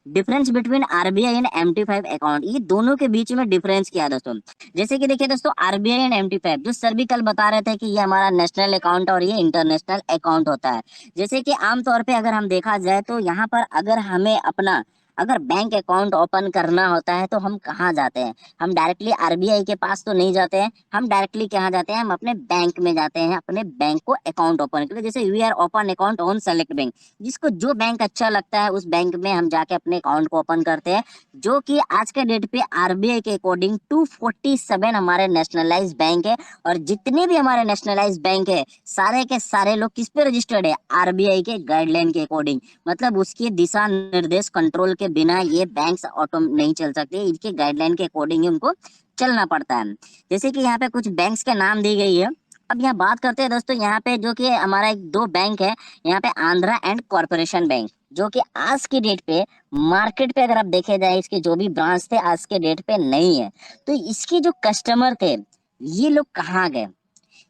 Difference between RBI and MT5 account, ये दोनों के बीच में डिफरेंस क्या है दोस्तों। जैसे कि देखिए दोस्तों, आरबीआई एंड MT5, जो सर भी कल बता रहे थे कि ये हमारा नेशनल अकाउंट और ये इंटरनेशनल अकाउंट होता है। जैसे कि आमतौर पे अगर हम देखा जाए तो यहाँ पर अगर हमें अपना अगर बैंक अकाउंट ओपन करना होता है तो हम कहाँ जाते हैं? हम डायरेक्टली आरबीआई के पास तो नहीं जाते हैं, हम डायरेक्टली कहाँ जाते हैं? हम अपने बैंक में जाते हैं अपने बैंक को अकाउंट ओपन के लिए। जैसे we are open account on select bank, जिसको जो बैंक अच्छा लगता है उस बैंक में हम जाके अपने अकाउंट को ओपन करते हैं, जो कि आज के डेट पे आरबीआई के अकॉर्डिंग 247 हमारे नेशनलाइज बैंक है। और जितने भी हमारे नेशनलाइज बैंक है सारे के सारे लोग किस पे रजिस्टर्ड है? आरबीआई के गाइडलाइन के अकॉर्डिंग। मतलब उसके दिशा निर्देश कंट्रोल के बिना ये बैंक्स ऑटो नहीं चल सकते, इनके गाइडलाइन के अकॉर्डिंग ही उनको चलना पड़ता है। जैसे कि यहाँ पे कुछ बैंक्स के नाम दी गई है। अब यहाँ बात करते हैं दोस्तों, यहाँ पे जो कि हमारा एक दो बैंक है, यहाँ पे आंध्रा एंड कॉर्पोरेशन बैंक, जो कि आज की डेट पे मार्केट पे अगर आप देखे जाए इसके जो भी ब्रांच थे आज के डेट पे नहीं है। तो इसके जो कस्टमर थे ये लोग कहाँ गए?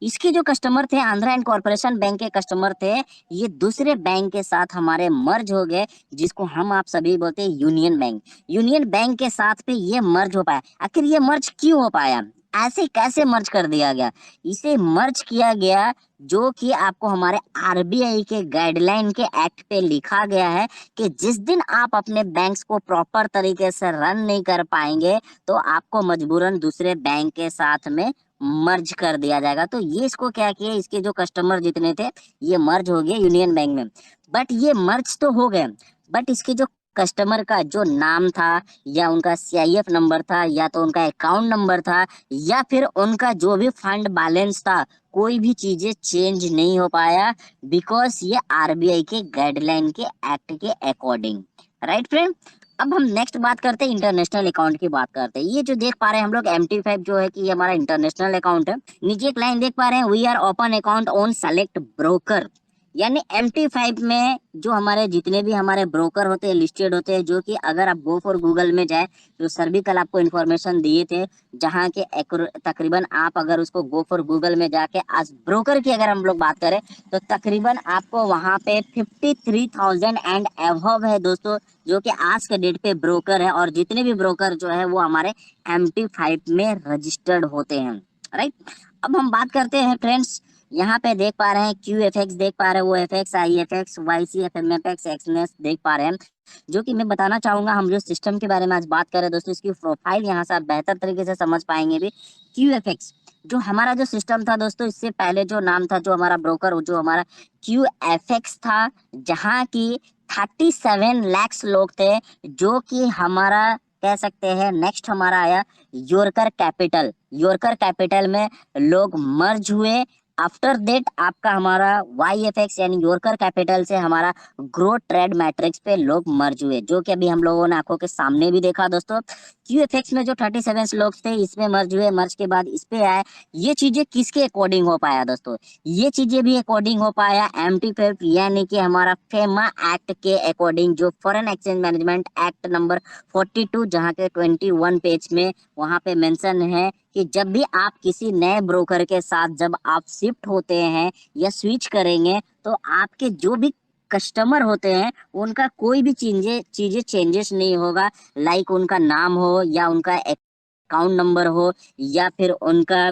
इसके जो कस्टमर थे, आंध्रा एंड कॉर्पोरेशन बैंक के कस्टमर थे, ये दूसरे बैंक के साथ हमारे मर्ज हो गए, जिसको हम आप सभी बोलते हैं यूनियन बैंक। यूनियन बैंक के साथ पे ये मर्ज हो पाया। आखिर ये मर्ज क्यों हो पाया? ऐसे कैसे मर्ज कर दिया गया? इसे मर्ज किया गया जो कि आपको हमारे आरबीआई के गाइडलाइन के एक्ट पे लिखा गया है कि जिस दिन आप अपने बैंक्स को प्रॉपर तरीके से रन नहीं कर पाएंगे तो आपको मजबूरन दूसरे बैंक के साथ में मर्ज कर दिया जाएगा। तो ये इसको क्या किया, इसके जो कस्टमर जितने थे ये मर्ज हो गए यूनियन बैंक में। बट ये मर्ज तो हो गए, बट इसके जो कस्टमर का जो नाम था या उनका सीआईएफ नंबर था या तो उनका अकाउंट नंबर था या फिर उनका जो भी फंड बैलेंस था, कोई भी चीजें चेंज नहीं हो पाया, बिकॉज ये आरबीआई के गाइडलाइन के एक्ट के अकॉर्डिंग। Right friend. अब हम नेक्स्ट बात करते हैं, इंटरनेशनल अकाउंट की बात करते हैं। ये जो देख पा रहे हैं हम लोग MT5 जो है कि ये हमारा इंटरनेशनल अकाउंट है। नीचे एक लाइन देख पा रहे हैं, we are open account on select broker. यानी MT5 में जो हमारे जितने भी हमारे ब्रोकर होते हैं लिस्टेड होते हैं, जो कि अगर आप गो फॉर गूगल में जाए तो सर भी कल आपको इन्फॉर्मेशन दिए थे, जहाँ के तकरीबन आप अगर उसको गो फॉर गूगल में जाके आज ब्रोकर की अगर हम लोग बात करें तो तकरीबन आपको वहां पे 53,000 एंड अबव है दोस्तों, जो कि आज के डेट पे ब्रोकर है। और जितने भी ब्रोकर जो है वो हमारे MT5 में रजिस्टर्ड होते हैं। राइट। अब हम बात करते हैं फ्रेंड्स, यहाँ पे देख पा रहे हैं QFX देख पा रहे हैं, वो FX IFX YC FMFX Exness देख पा रहे हैं। जो कि मैं बताना चाहूंगा, हम जो सिस्टम के बारे में आज बात करें दोस्तों, इसकी प्रोफाइल यहाँ से आप बेहतर तरीके से समझ पाएंगे भी। QFX जो हमारा जो सिस्टम था दोस्तों, इससे पहले जो नाम था जो हमारा ब्रोकर जो हमारा QFX था, जहाँ की 37 लाख लोग थे, जो कि हमारा कह सकते हैं। नेक्स्ट हमारा आया योरकर कैपिटल। योरकर कैपिटल में लोग मर्ज हुए। आफ्टर दैट आपका हमारा YFX यानी योरकर कैपिटल से हमारा ग्रोथ ट्रेड मैट्रिक्स पे लोग मर्ज हुए, जो कि अभी हम लोगों ने आंखों के सामने भी देखा दोस्तों। QFX में जो 37 लोग थे इसमें मर्ज हुए, मर्ज के बाद इस पे आए। ये चीजें किसके अकॉर्डिंग हो पाया दोस्तों? ये चीजें भी अकॉर्डिंग हो पाया MT5 यानी कि हमारा फेमा एक्ट के अकॉर्डिंग, जो foreign exchange management act number 42, जहाँ के 21 पेज में वहां पे मेंशन है कि जब भी आप किसी नए ब्रोकर के साथ जब आप शिफ्ट होते हैं या स्विच करेंगे तो आपके जो भी कस्टमर होते हैं उनका कोई भी चीजें चेंजेस नहीं होगा। लाइक उनका नाम हो या उनका अकाउंट नंबर हो या फिर उनका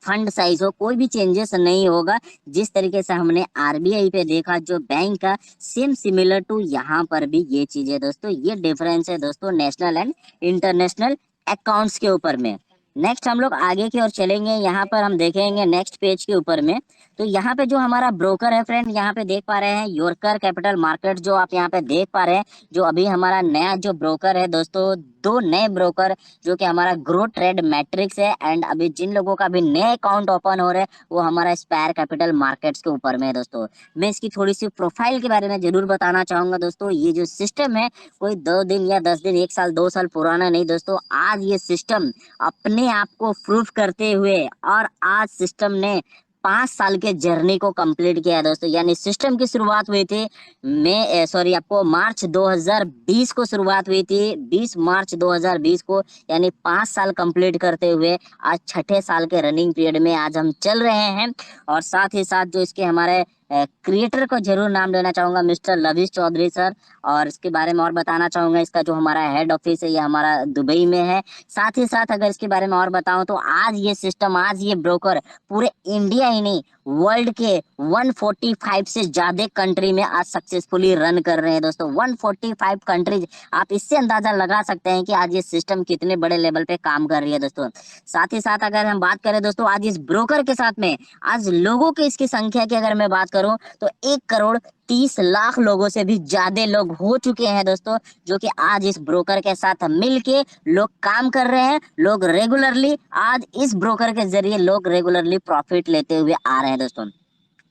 फंड साइज हो, कोई भी चेंजेस नहीं होगा। जिस तरीके से हमने आरबीआई पे देखा जो बैंक का, सेम सिमिलर टू यहाँ पर भी ये चीज है दोस्तों। ये डिफरेंस है दोस्तों नेशनल एंड इंटरनेशनल अकाउंट्स के ऊपर में। नेक्स्ट हम लोग आगे की ओर चलेंगे, यहाँ पर हम देखेंगे नेक्स्ट पेज के ऊपर में। तो यहाँ पे जो हमारा ब्रोकर है फ्रेंड, यहाँ पे देख पा रहे हैं योरकर कैपिटल मार्केट, जो आप यहाँ पे देख पा रहे हैं, जो अभी हमारा नया जो ब्रोकर है दोस्तों, दो नए ब्रोकर, जो कि हमारा ग्रो ट्रेड मैट्रिक्स है एंड अभी जिन लोगों का भी नए अकाउंट ओपन हो रहे हैं वो हमारा स्पायर कैपिटल मार्केट्स के ऊपर में है दोस्तों। मैं इसकी थोड़ी सी प्रोफाइल के बारे में जरूर बताना चाहूंगा दोस्तों। ये जो सिस्टम है कोई 2 दिन या 10 दिन, 1 साल 2 साल पुराना नहीं दोस्तों। आज ये सिस्टम अपने आप को प्रूफ करते हुए और आज सिस्टम ने 5 साल के जर्नी को कंप्लीट किया है दोस्तों। यानी सिस्टम की शुरुआत हुई थी आपको मार्च 2020 को शुरुआत हुई थी, 20 मार्च 2020 को। यानी 5 साल कंप्लीट करते हुए आज छठे साल के रनिंग पीरियड में आज हम चल रहे हैं। और साथ ही साथ जो इसके हमारे क्रिएटर को जरूर नाम लेना चाहूंगा, मिस्टर लविश चौधरी सर। और इसके बारे में और बताना चाहूंगा, इसका जो हमारा हेड ऑफिस है ये हमारा दुबई में है। साथ ही साथ अगर इसके बारे में और बताऊं तो आज ये सिस्टम, आज ये ब्रोकर पूरे इंडिया ही नहीं, वर्ल्ड के 145 से ज्यादा कंट्री में आज सक्सेसफुली रन कर रहे हैं दोस्तों। 145 कंट्रीज, आप इससे अंदाजा लगा सकते हैं कि आज ये सिस्टम कितने बड़े लेवल पे काम कर रही है दोस्तों। साथ ही साथ अगर हम बात करें दोस्तों, आज इस ब्रोकर के साथ में आज लोगों की इसकी संख्या की अगर मैं बात करूं तो 1 करोड़ 30 लाख लोगों से भी ज्यादा लोग हो चुके हैं दोस्तों, जो कि आज इस ब्रोकर के साथ मिलके लोग काम कर रहे हैं। लोग रेगुलरली आज इस ब्रोकर के जरिए लोग रेगुलरली प्रॉफिट लेते हुए आ रहे हैं दोस्तों।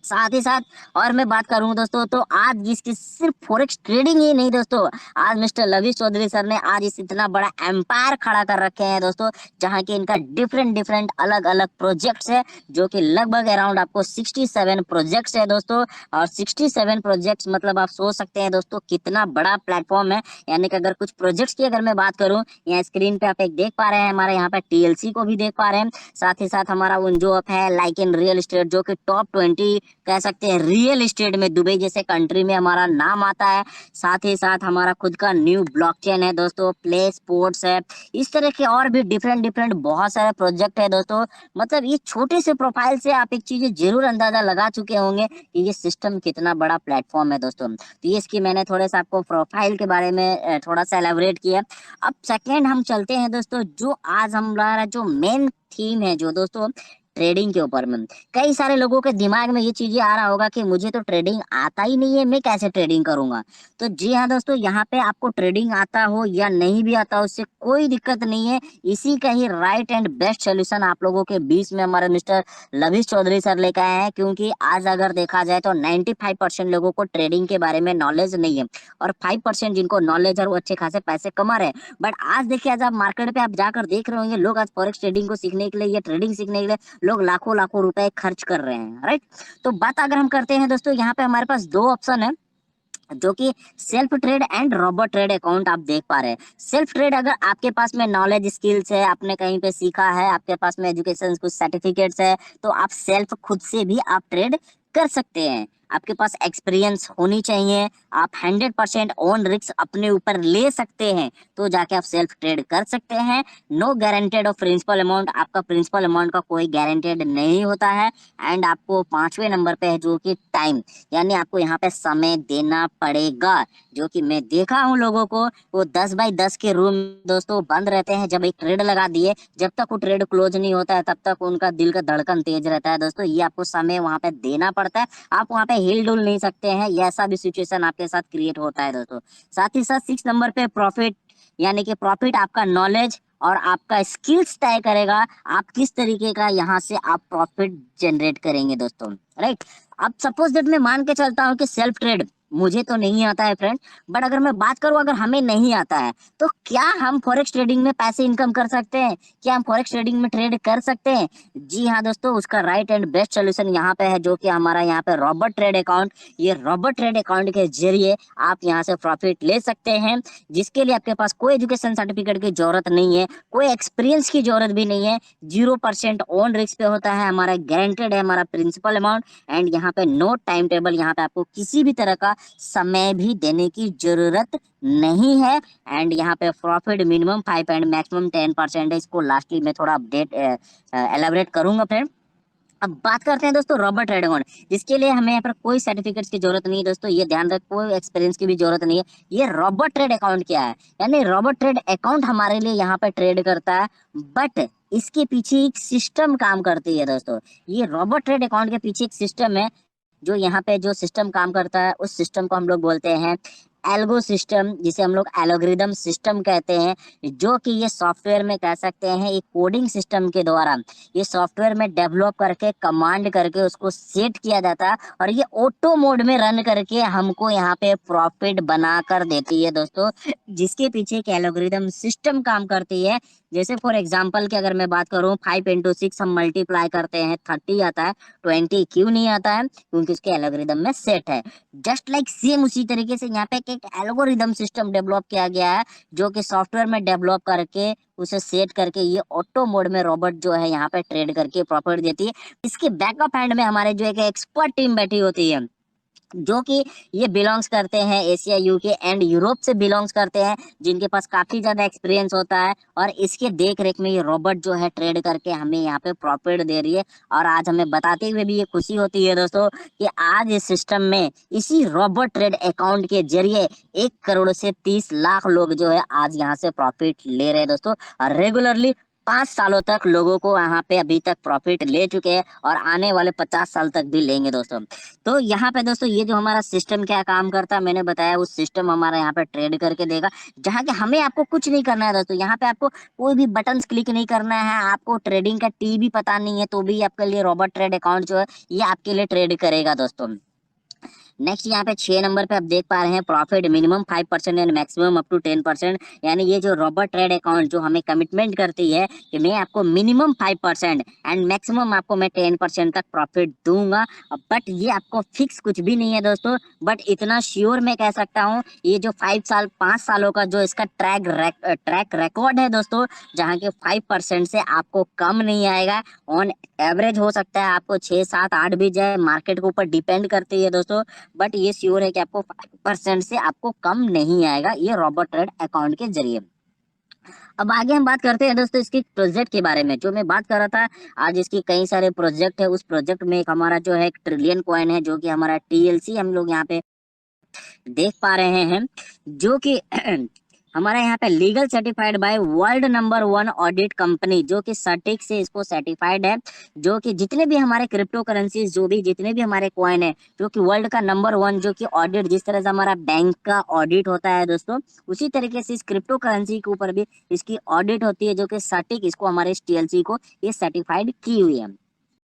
साथ ही साथ और मैं बात करूं दोस्तों तो आज इसकी सिर्फ फॉरेक्स ट्रेडिंग ही नहीं दोस्तों, आज मिस्टर लविश चौधरी सर ने आज इस इतना बड़ा एम्पायर खड़ा कर रखे हैं दोस्तों, जहां की इनका डिफरेंट डिफरेंट अलग अलग प्रोजेक्ट्स है, जो कि लगभग अराउंड आपको 67 प्रोजेक्ट्स है दोस्तों। और 67 प्रोजेक्ट्स मतलब आप सोच सकते हैं दोस्तों कितना बड़ा प्लेटफॉर्म है। यानी कि अगर कुछ प्रोजेक्ट्स की अगर मैं बात करूं, यहाँ स्क्रीन पे आप एक देख पा रहे हैं, हमारे यहाँ पे टीएलसी को भी देख पा रहे हैं। साथ ही साथ हमारा उन है लाइक इन रियल एस्टेट, जो कि टॉप 20 कह सकते हैं रियल एस्टेट में दुबई जैसे कंट्री में हमारा नाम आता है। साथ ही साथ हमारा खुद का न्यू ब्लॉकचेन है दोस्तों, प्ले स्पोर्ट्स है, इस तरह के और भी डिफरेंट डिफरेंट बहुत सारे प्रोजेक्ट है दोस्तों। मतलब ये छोटे से प्रोफाइल से आप एक चीज जरूर अंदाजा लगा चुके होंगे कि ये सिस्टम कितना बड़ा प्लेटफॉर्म है दोस्तों। तो ये इसकी मैंने थोड़ा सा आपको प्रोफाइल के बारे में थोड़ा सा एलेबोरेट किया। अब सेकेंड हम चलते हैं दोस्तों, जो आज हमारा जो मेन थीम है जो दोस्तों ट्रेडिंग के ऊपर में। कई सारे लोगों के दिमाग में ये चीजें आ रहा होगा कि मुझे तो ट्रेडिंग आता ही नहीं है, मैं कैसे ट्रेडिंग करूंगा। तो जी हाँ दोस्तों, यहाँ पे आपको ट्रेडिंग आता हो या नहीं भी आता हो उससे कोई दिक्कत नहीं है। इसी का ही राइट एंड बेस्ट सोल्यूशन आप लोगों के बीच में हमारे मिस्टर लविश चौधरी सर लेकर आए हैं। क्योंकि आज अगर देखा जाए तो 95% लोगों को ट्रेडिंग के बारे में नॉलेज नहीं है, और 5% जिनको नॉलेज है वो अच्छे खासे पैसे कमा रहे हैं। बट आज देखिए, आज आप मार्केट पे आप जाकर देख रहे होंगे, लोग आज फॉरेक्स ट्रेडिंग को सीखने के लिए या ट्रेडिंग सीखने के लिए लोग लाखों लाखों रुपए खर्च कर रहे हैं, राइट। तो बात अगर हम करते हैं दोस्तों, यहाँ पे हमारे पास दो ऑप्शन है, जो कि self trade and robot trade account आप देख पा रहे हैं। सेल्फ ट्रेड, अगर आपके पास में नॉलेज स्किल्स है, आपने कहीं पे सीखा है, आपके पास में एजुकेशन कुछ सर्टिफिकेट्स है, तो आप सेल्फ खुद से भी आप ट्रेड कर सकते हैं। आपके पास एक्सपीरियंस होनी चाहिए, आप 100% ऑन रिस्क अपने ऊपर ले सकते हैं, तो जाके आप सेल्फ ट्रेड कर सकते हैं। No guaranteed of principal amount, आपका प्रिंसिपल अमाउंट का कोई गारंटेड नहीं होता है। एंड आपको 5वें नंबर पे है जो कि टाइम, यानी आपको यहाँ पे समय देना पड़ेगा। जो कि मैं देखा हूँ लोगों को, वो 10 बाई 10 के रूम दोस्तों बंद रहते हैं, जब एक ट्रेड लगा दिए जब तक वो ट्रेड क्लोज नहीं होता है तब तक उनका दिल का धड़कन तेज रहता है दोस्तों। ये आपको समय वहां पे देना पड़ता है, आप वहां पे हिल डुल नहीं सकते हैं, ये ऐसा भी सिचुएशन आपके साथ क्रिएट होता है दोस्तों। साथ ही साथ 6 नंबर पे प्रॉफिट, यानी कि प्रॉफिट आपका नॉलेज और आपका स्किल्स तय करेगा आप किस तरीके का यहाँ से आप प्रॉफिट जनरेट करेंगे दोस्तों, राइट। अब सपोज दैट मैं मान के चलता हूँ कि सेल्फ ट्रेड मुझे तो नहीं आता है फ्रेंड, बट अगर मैं बात करूं अगर हमें नहीं आता है तो क्या हम फॉरेक्स ट्रेडिंग में पैसे इनकम कर सकते हैं, क्या हम फॉरेक्स ट्रेडिंग में ट्रेड कर सकते हैं? जी हाँ दोस्तों, उसका राइट एंड बेस्ट सोल्यूशन यहाँ पे है, जो कि हमारा यहाँ पे रॉबर्ट ट्रेड अकाउंट। ये रॉबर्ट ट्रेड अकाउंट के जरिए आप यहाँ से प्रॉफिट ले सकते हैं, जिसके लिए आपके पास कोई एजुकेशन सर्टिफिकेट की जरूरत नहीं है, कोई एक्सपीरियंस की जरूरत भी नहीं है। 0% ऑन रिस्क पे होता है, हमारा गारंटेड है हमारा प्रिंसिपल अमाउंट। एंड यहाँ पे नो टाइम टेबल, यहाँ पे आपको किसी भी तरह का समय भी देने की जरूरत नहीं है। एंड यहाँ पे प्रॉफिट मिनिमम 5 एंड मैक्सिमम 10% है। इसको लास्टली मैं थोड़ा अपडेट एलाबरेट करूंगा फ्रेंड। अब बात करते हैं दोस्तों रॉबर्ट ट्रेड अकाउंट, जिसके लिए हमें यहाँ पर कोई सर्टिफिकेट्स की जरूरत नहीं है दोस्तों, ये ध्यान रख, कोई एक्सपीरियंस की भी जरूरत नहीं है। ये रॉबर्ट ट्रेड अकाउंट क्या है, यानी रॉबर्ट ट्रेड अकाउंट हमारे लिए यहाँ पे ट्रेड करता है, बट इसके पीछे एक सिस्टम काम करती है दोस्तों। ये रॉबर्ट ट्रेड अकाउंट के पीछे एक सिस्टम है, जो यहाँ पे जो सिस्टम काम करता है उस सिस्टम को हम लोग बोलते हैं एल्गो सिस्टम, जिसे हम लोग एल्गोरिदम सिस्टम कहते हैं। जो कि ये सॉफ्टवेयर में कह सकते हैं एक कोडिंग सिस्टम के द्वारा ये सॉफ्टवेयर में डेवलप करके कमांड करके उसको सेट किया जाता है, और ये ऑटो मोड में रन करके हमको यहाँ पे प्रॉफिट बना कर देती है दोस्तों। जिसके पीछे एक एल्गोरिदम सिस्टम काम करती है, जैसे फॉर एग्जांपल कि अगर मैं बात करूँ 5 इंटू 6 हम मल्टीप्लाई करते हैं 30 आता है, 20 क्यों नहीं आता है? क्योंकि उसके एल्गोरिदम में सेट है। जस्ट लाइक सेम उसी तरीके से यहाँ पे एक एल्गोरिदम सिस्टम डेवलप किया गया है, जो कि सॉफ्टवेयर में डेवलप करके उसे सेट करके ये ऑटो मोड में रोबोट जो है यहाँ पे ट्रेड करके प्रॉफिट देती है। इसके बैकअप एंड में हमारे जो एक एक्सपर्ट टीम बैठी होती है, जो कि ये बिलोंग्स करते हैं एशिया, यूके एंड यूरोप से बिलोंग्स करते हैं, जिनके पास काफी ज्यादा एक्सपीरियंस होता है, और इसके देख रेख में ये रोबोट जो है ट्रेड करके हमें यहाँ पे प्रॉफिट दे रही है। और आज हमें बताते हुए भी ये खुशी होती है दोस्तों कि आज इस सिस्टम में इसी रोबोट ट्रेड अकाउंट के जरिए 1 करोड़ से 30 लाख लोग जो है आज यहाँ से प्रॉफिट ले रहे हैं दोस्तों, और रेगुलरली 5 सालों तक लोगों को यहाँ पे अभी तक प्रॉफिट ले चुके हैं, और आने वाले 50 साल तक भी लेंगे दोस्तों। तो यहाँ पे दोस्तों ये जो हमारा सिस्टम क्या काम करता है, मैंने बताया उस सिस्टम हमारा यहाँ पे ट्रेड करके देगा, जहाँ के हमें आपको कुछ नहीं करना है दोस्तों। यहाँ पे आपको कोई भी बटन क्लिक नहीं करना है, आपको ट्रेडिंग का टी भी पता नहीं है, तो भी आपके लिए रोबोट ट्रेड अकाउंट जो है ये आपके लिए ट्रेड करेगा दोस्तों। नेक्स्ट यहाँ पे 6 नंबर पे आप देख पा रहे हैं profit minimum 5% and maximum up to 10%। यानी ये जो रोबोट ट्रेड अकाउंट जो हमें कमिटमेंट करती है कि मैं आपको मिनिमम 5% एंड मैक्सिमम आपको मैं 10% तक प्रॉफिट दूंगा। बट ये आपको फिक्स कुछ भी नहीं है दोस्तों, बट इतना श्योर मैं कह सकता हूँ, ये जो 5 सालों का जो इसका ट्रैक रिकॉर्ड है दोस्तों, जहाँ के 5% से आपको कम नहीं आएगा। ऑन एवरेज हो सकता है आपको 6, 7, 8 भी जाए, मार्केट के ऊपर डिपेंड करती है दोस्तों, बट ये श्योर है कि आपको 5% से आपको कम नहीं आएगा ये रोबोट ट्रेड अकाउंट के जरिए। अब आगे हम बात करते हैं दोस्तों इसके प्रोजेक्ट के बारे में, जो मैं बात कर रहा था। आज इसकी कई सारे प्रोजेक्ट है, उस प्रोजेक्ट में एक हमारा जो है 1 ट्रिलियन कॉइन है, जो कि हमारा टीएलसी हम लोग यहाँ पे देख पा रहे हैं, जो कि हमारा यहाँ पे legal certified by world number 1 audit company, जो कि सर्टिक से इसको सर्टिफाइड है, जो कि जितने भी हमारे क्रिप्टो करेंसीज, जो भी जितने भी हमारे कॉइन है, जो कि वर्ल्ड का नंबर 1, जो कि ऑडिट, जिस तरह से हमारा बैंक का ऑडिट होता है दोस्तों, उसी तरीके से इस क्रिप्टो करेंसी के ऊपर भी इसकी ऑडिट होती है, जो कि सर्टिक इसको हमारे टीएलसी को ये सर्टिफाइड की हुई है।